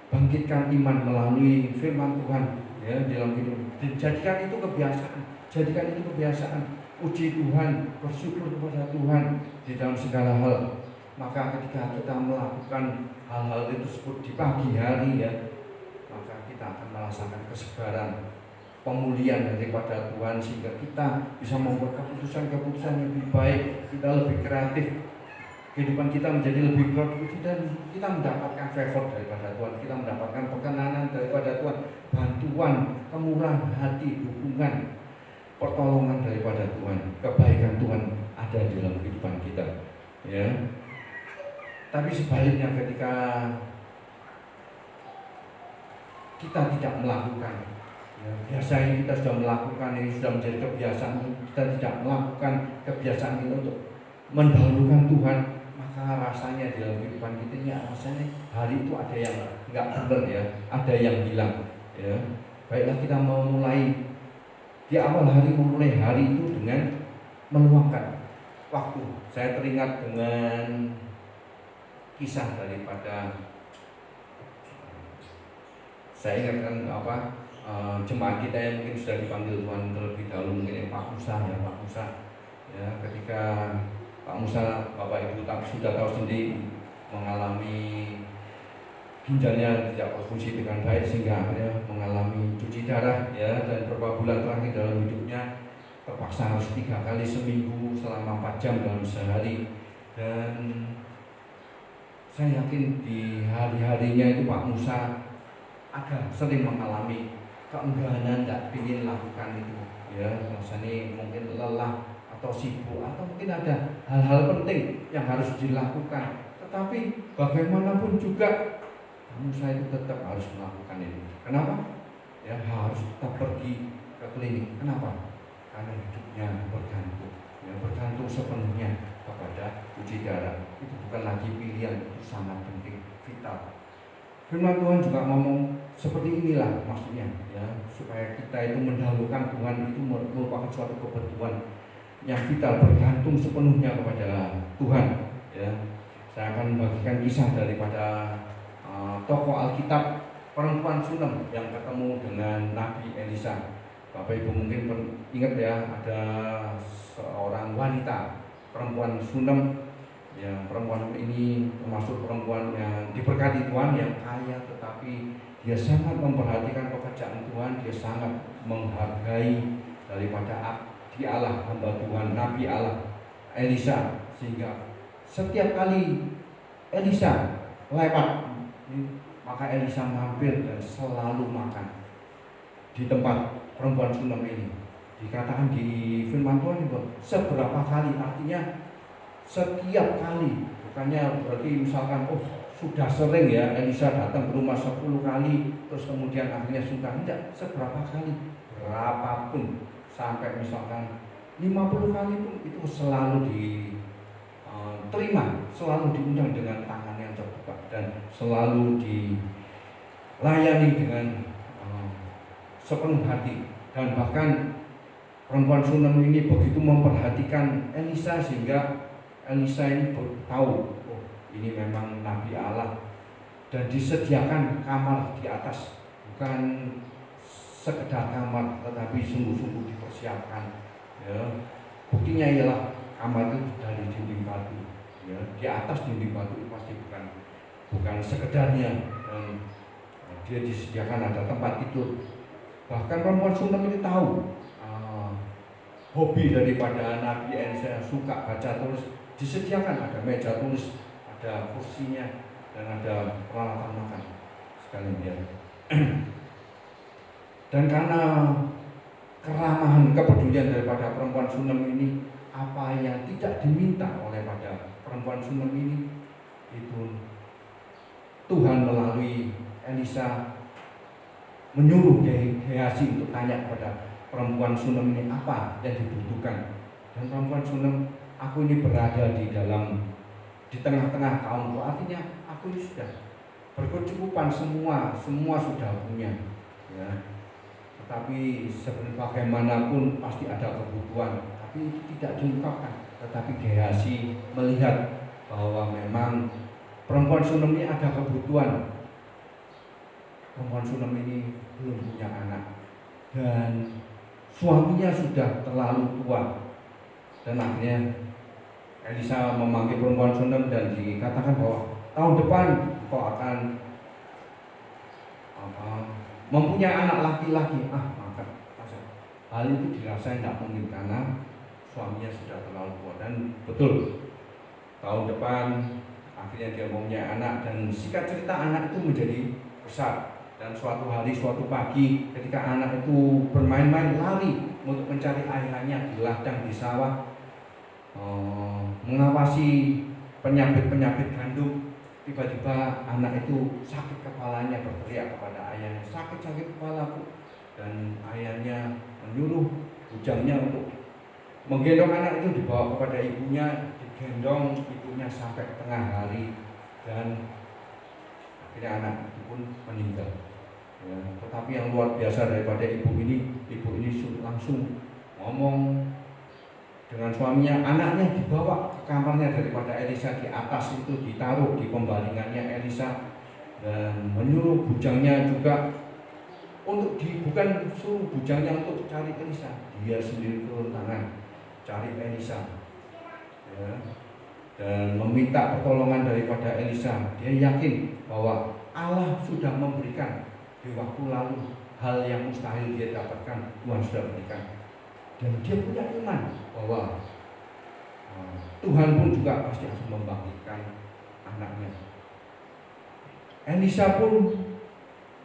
bangkitkan iman melalui firman Tuhan, ya di dalam hidup. Jadikan itu kebiasaan, jadikan itu kebiasaan. Puji Tuhan, bersyukur kepada Tuhan di dalam segala hal. Maka ketika kita melakukan hal-hal itu tersebut di pagi hari ya, maka kita akan merasakan kesegaran, pemulihan daripada Tuhan, sehingga kita bisa membuat keputusan-keputusan yang lebih baik, kita lebih kreatif, kehidupan kita menjadi lebih produktif, dan kita mendapatkan favor daripada Tuhan, kita mendapatkan perkenanan daripada Tuhan, bantuan, kemurahan hati, dukungan, pertolongan daripada Tuhan, kebaikan Tuhan ada di dalam kehidupan kita, ya. Tapi sebaliknya ketika kita tidak melakukan, ya, biasanya kita sudah melakukan, ini sudah menjadi kebiasaan, kita tidak melakukan kebiasaan ini untuk mendahulukan Tuhan, maka rasanya di dalam kehidupan kita ya, rasanya hari itu ada yang nggak benar ya, ada yang hilang ya. Baiklah kita memulai di awal hari, memulai hari itu dengan meluangkan waktu. Saya teringat dengan kisah daripada, saya ingatkan jemaat kita yang mungkin sudah dipanggil Tuhan terlebih dahulu, mungkin Pak Musa ya, ketika Pak Musa, Bapak Ibu sudah tahu sendiri, mengalami ginjalnya tidak berfungsi dengan baik sehingga ya, mengalami cuci darah ya, dan beberapa bulan terakhir dalam hidupnya terpaksa harus 3 kali seminggu selama 4 jam dalam sehari. Dan saya yakin di hari-harinya itu Pak Musa agak sering mengalami keengganan, tidak ingin lakukan itu ya, rasanya mungkin lelah atau sibuk, atau mungkin ada hal-hal penting yang harus dilakukan, tetapi bagaimanapun juga Musa itu tetap harus melakukan itu. Kenapa? Ya, harus tetap pergi ke klinik. Kenapa? Karena hidupnya bergantung, ya, bergantung sepenuhnya kepada cuci darah. Itu bukan lagi pilihan, itu sangat penting, vital. Firman Tuhan juga ngomong seperti inilah maksudnya ya, supaya kita itu mendahulukan Tuhan, itu merupakan suatu kebutuhan yang vital, bergantung sepenuhnya kepada Tuhan ya. Saya akan membagikan kisah daripada tokoh Alkitab, perempuan Sunem yang ketemu dengan Nabi Elisa. Bapak Ibu mungkin ingat ya, ada seorang wanita perempuan Sunem. Ya, perempuan ini termasuk perempuan yang diberkati Tuhan, yang kaya, tetapi dia sangat memperhatikan pekerjaan Tuhan, dia sangat menghargai daripada abdi Allah, hamba Tuhan, Nabi Allah Elisa, sehingga setiap kali Elisa lewat, maka Elisa mampir dan selalu makan di tempat perempuan Sunem ini. Dikatakan di firman Tuhan itu seberapa kali, artinya setiap kali, bukannya berarti misalkan sudah sering ya Elisa datang ke rumah 10 kali terus kemudian akhirnya sudah, tidak, seberapa kali, berapapun, sampai misalkan 50 kali pun itu selalu diterima, selalu diundang dengan tangan yang terbuka dan selalu dilayani dengan sepenuh hati. Dan bahkan perempuan Sunem ini begitu memperhatikan Elisa sehingga Elisa ini tahu, ini memang Nabi Allah, dan disediakan kamar di atas, bukan sekedar kamar tetapi sungguh-sungguh dipersiapkan ya. Buktinya ialah kamar itu dari dinding batu ya, di atas dinding batu itu pasti bukan sekedarnya, dan dia disediakan ada tempat tidur. Bahkan perempuan Sunem ini tahu hobi daripada Nabi Elisa, suka baca tulis, disediakan ada meja tulis, ada kursinya, dan ada peralatan makan sekalian dia. Dan karena keramahan, kepedulian daripada perempuan Sunem ini, apa yang tidak diminta oleh pada perempuan Sunem ini, itu Tuhan melalui Elisa menyuruh Gehazi untuk tanya kepada perempuan Sunem ini apa yang dibutuhkan. Dan perempuan Sunem, aku ini berada di tengah-tengah kaumku, artinya aku ini sudah berkecukupan, semua sudah punya ya. Tetapi sebenarnya bagaimanapun pasti ada kebutuhan, tapi itu tidak diungkapkan. Tetapi Gehazi melihat bahwa memang perempuan Sunem ini ada kebutuhan. Perempuan Sunem ini belum punya anak dan suaminya sudah terlalu tua, dan akhirnya Elisa memanggil perempuan Sunem dan dikatakan bahwa tahun depan kau akan mempunyai anak laki-laki. Maka hal itu dirasa tidak mungkin karena suaminya sudah terlalu tua, dan betul tahun depan akhirnya dia mempunyai anak, dan singkat cerita anak itu menjadi besar. Dan suatu hari, suatu pagi ketika anak itu bermain-main lari untuk mencari ayahnya di ladang di sawah, mengawasi penyabit-penyabit gandum, tiba-tiba anak itu sakit kepalanya, berteriak kepada ayahnya, sakit kepalaku. Dan ayahnya menyuruh bujangnya untuk menggendong anak itu, dibawa kepada ibunya, digendong ibunya sampai tengah hari, dan akhirnya anak itu pun meninggal. Ya, tetapi yang luar biasa daripada ibu ini langsung ngomong dengan suaminya. Anaknya dibawa ke kamarnya daripada Elisa, di atas itu ditaruh di pembalingannya Elisa, dan menyuruh bujangnya juga untuk bukan suruh bujangnya untuk cari Elisa, dia sendiri turun tangan cari Elisa, ya, dan meminta pertolongan daripada Elisa. Dia yakin bahwa Allah sudah memberikan di waktu lalu hal yang mustahil dia dapatkan, Tuhan sudah berikan, dan dia punya iman bahwa Tuhan pun juga pasti akan membangkitkan anaknya. Elisa pun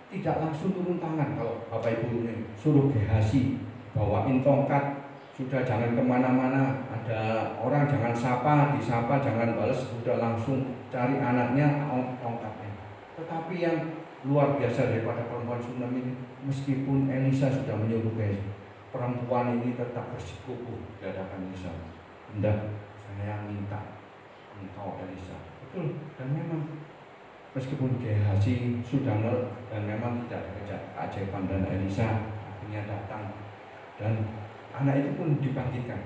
tidak langsung turun tangan. Kalau Bapak Ibu ini suruh Gehazi bawain tongkat, sudah jangan kemana-mana, ada orang jangan disapa jangan balas, sudah langsung cari anaknya, tongkatnya. Tetapi yang luar biasa daripada perempuan Sunem ini, meskipun Elisa sudah menyuruh perempuan ini tetap bersikukuh di hadapan Elisa. Hendak saya minta engkau Elisa. Betul, dan memang meskipun Gehazi sudah dan memang tidak dikejar keajaiban, dan Elisa akhirnya datang dan anak itu pun dibangkitkan.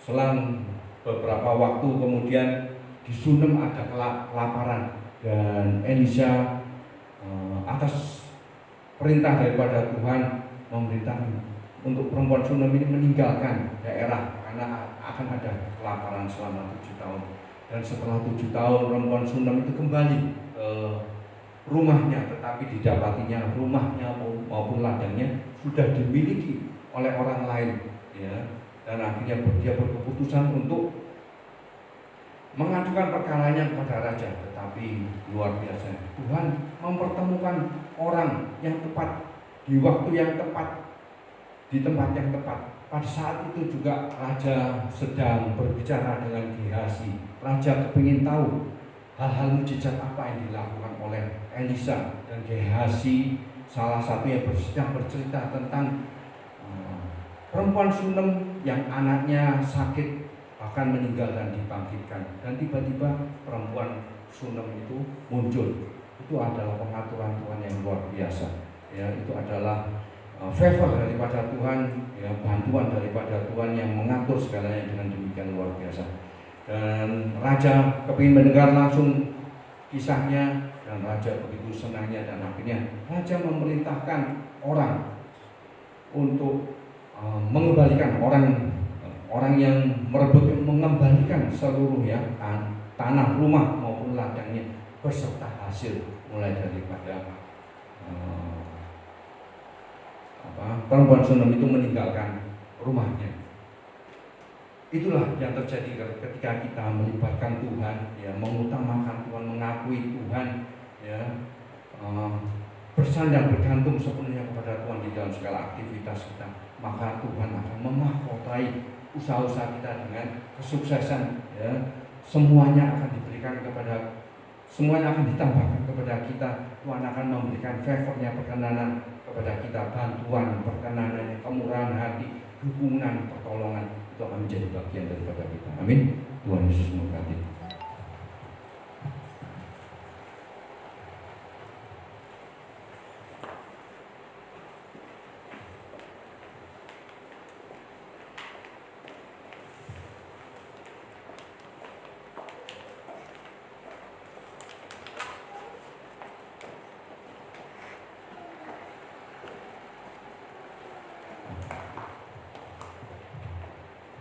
Selang beberapa waktu kemudian di Sunem ada kelaparan, dan Elisa atas perintah daripada Tuhan memerintahkan untuk perempuan Sunem ini meninggalkan daerah karena akan ada kelaparan selama 7 tahun. Dan setelah 7 tahun perempuan Sunem itu kembali ke rumahnya, tetapi didapatinya rumahnya maupun ladangnya sudah dimiliki oleh orang lain, ya. Dan akhirnya dia berkeputusan untuk mengadukan perkaranya kepada raja. Tetapi luar biasa, Tuhan mempertemukan orang yang tepat di waktu yang tepat, di tempat yang tepat. Pada saat itu juga raja sedang berbicara dengan Gehazi. Raja kepingin tahu hal-hal mujizat apa yang dilakukan oleh Elisa, dan Gehazi salah satu yang sedang bercerita tentang perempuan Sunem yang anaknya sakit bahkan meninggal dan dibangkitkan. Dan tiba-tiba perempuan Sunem itu muncul. Itu adalah pengaturan Tuhan yang luar biasa, ya. Itu adalah favor daripada Tuhan, ya, bantuan daripada Tuhan yang mengatur segalanya dengan demikian luar biasa. Dan raja kepingin mendengar langsung kisahnya, dan raja begitu senangnya, dan akhirnya raja memerintahkan orang untuk mengembalikan orang yang merebut, mengembalikan seluruh tanah, rumah maupun ladangnya beserta hasil, mulai daripada perempuan Sunem itu meninggalkan rumahnya. Itulah yang terjadi ketika kita melibatkan Tuhan, ya, mengutamakan Tuhan, mengakui Tuhan, ya, bersandar bergantung sepenuhnya kepada Tuhan di dalam segala aktivitas kita, maka Tuhan akan memahkotai usaha-usaha kita dengan kesuksesan, ya. Semuanya akan ditambahkan kepada kita. Tuhan akan memberikan favornya, perkenanan kepada kita, bantuan, perkenanan, kemurahan hati, dukungan, pertolongan, itu akan menjadi bagian daripada kita. Amin. Tuhan Yesus memberkati.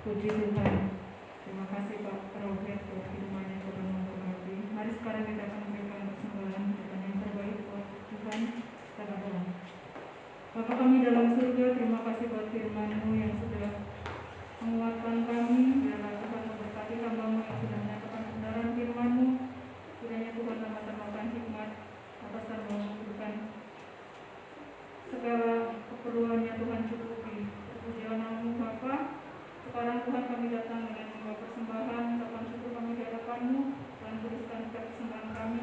Puji Tuhan. Terima kasih Pak Robert buat firman-Nya Tuhan memberkati. Mari sekarang kita akan memberikan persembahan yang terbaik buat Tuhan. Kita berdoa. Bapa kami dalam surga, terima kasih buat firman-Mu yang sudah menguatkan kami. Biarlah Tuhan memberkati hamba-Mu yang sudah menyatakan kebenaran firman-Mu. Kiranya Tuhan tambah-tambahkan hikmat atas dan mengumpulkan segala keperluannya Tuhan cukupi. Pujian nama-Mu Bapa. Sekarang Tuhan kami datang dengan membawa persembahan, ucapan syukur kami di hadapan-Mu. Tuhan tuliskan setiap persembahan kami.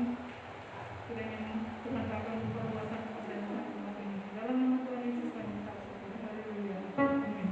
Kiranya Tuhan akan berkuasa kepada umat ini. Dalam nama Tuhan Yesus kami minta syukur. Haleluya. Amin.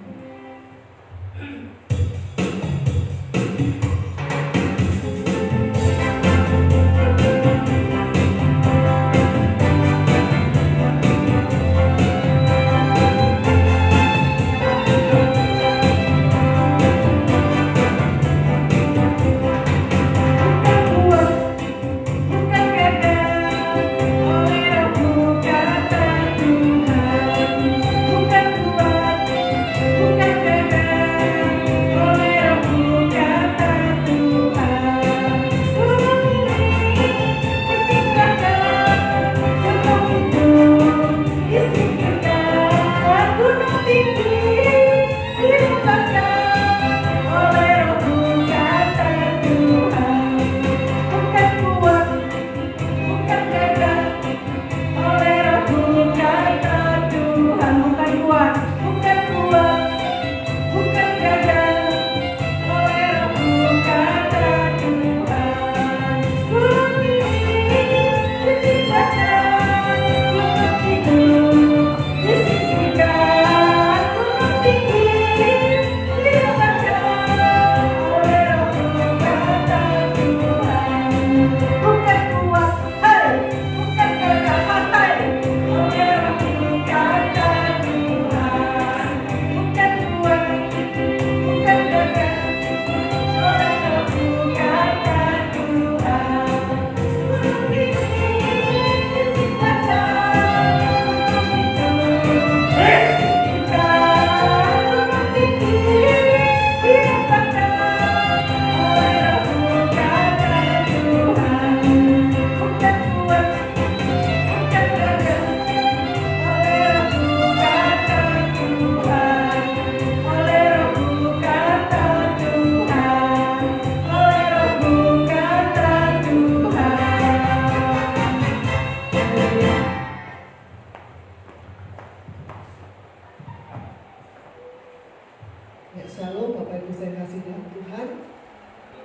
Ya, Shalom Bapak Ibu saya kasih dalam Tuhan.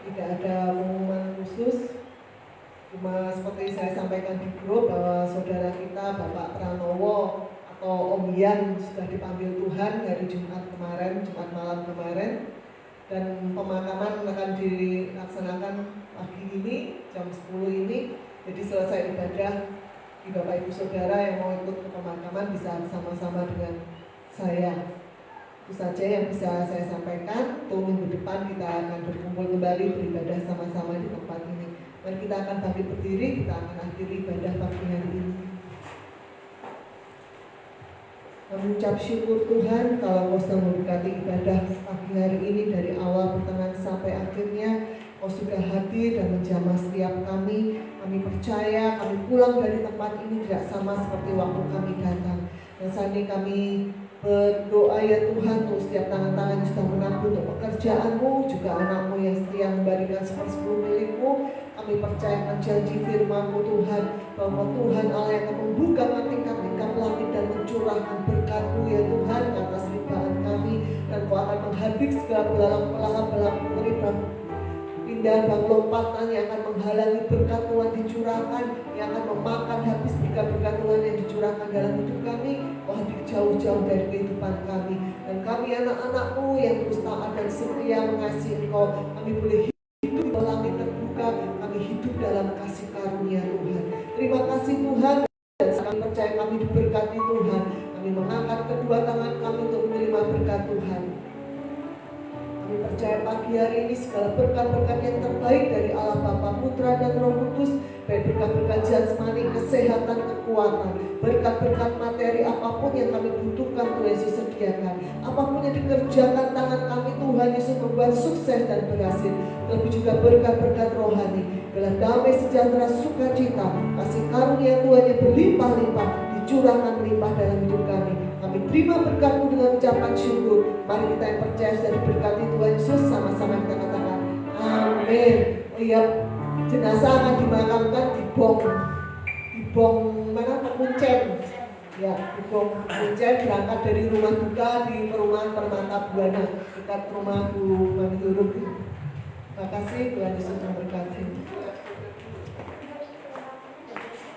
Tidak ada pengumuman khusus, cuma seperti saya sampaikan di grup bahwa saudara kita Bapak Pranowo atau Om Yan sudah dipanggil Tuhan hari Jumat kemarin, Jumat malam kemarin, dan pemakaman akan dilaksanakan pagi ini jam 10 ini. Jadi selesai ibadah, di Bapak Ibu Saudara yang mau ikut ke pemakaman bisa bersama-sama dengan saya. Itu saja yang bisa saya sampaikan. Untuk minggu depan kita akan berkumpul kembali beribadah sama-sama di tempat ini. Mari kita akan bangkit berdiri, kita akan akhiri ibadah pagi hari ini. Kami ucap syukur Tuhan kalau Kau sudah memberkati ibadah pagi hari ini dari awal pertengahan sampai akhirnya. Kau sudah hadir dan menjamah setiap kami. Kami percaya kami pulang dari tempat ini tidak sama seperti waktu kami datang. Dan saat ini kami berdoa ya Tuhan untuk setiap tangan-tangan yang sudah menabur untuk pekerjaan-Mu, juga anak-Mu yang setia memberikan 10 milik-Mu. Kami percaya akan janji firman-Mu Tuhan, bahwa Tuhan Allah yang akan membuka tingkap-tingkap langit dan mencurahkan berkat-Mu ya Tuhan atas limpahan kami, dan Kau akan menghabis segala belalang pengeriban pindahan bang lompatan yang akan menghalangi berkat Tuhan dicurahkan, yang akan memakan habis berkat-berkat Tuhan yang dicurahkan dalam hidup kami. Kau hadir jauh-jauh dari kehidupan kami, dan kami anak-anak-Mu yang terus taat dan setia mengasihi Engkau, kami boleh hidup di langit terbuka, kami hidup dalam kasih karunia Tuhan. Terima kasih Tuhan, dan kami percaya kami diberkati Tuhan. Kami mengangkat kedua tangan kami untuk menerima berkat Tuhan. Kami percaya pagi hari ini segala berkat-berkat yang terbaik dari Allah Bapa, Putra dan Roh Kudus, baik berkat-berkat jasmani, kesehatan, kekuatan, berkat-berkat materi apapun yang kami butuhkan Tuhan Yesus sediakan, apapun yang dikerjakan tangan kami Tuhan Yesus membuat sukses dan berhasil. Lebih juga berkat-berkat rohani, dalam damai sejahtera sukacita, kasih karunia Tuhan yang berlimpah-limpah dicurahkan melimpah dalam hidup kami. Kami terima berkat-Mu dengan ucapan syukur. Mari kita yang percaya sudah diberkati Tuhan Yesus, sama-sama kita katakan amin. Oh iya, jenazah akan dimakamkan di bom mana, Kuncen ya, di bom Kuncen, berangkat dari rumah duka di perumahan Permata Buana dekat rumah Bu Mami Huruf. Terima kasih, Tuhan Yesus memberkati.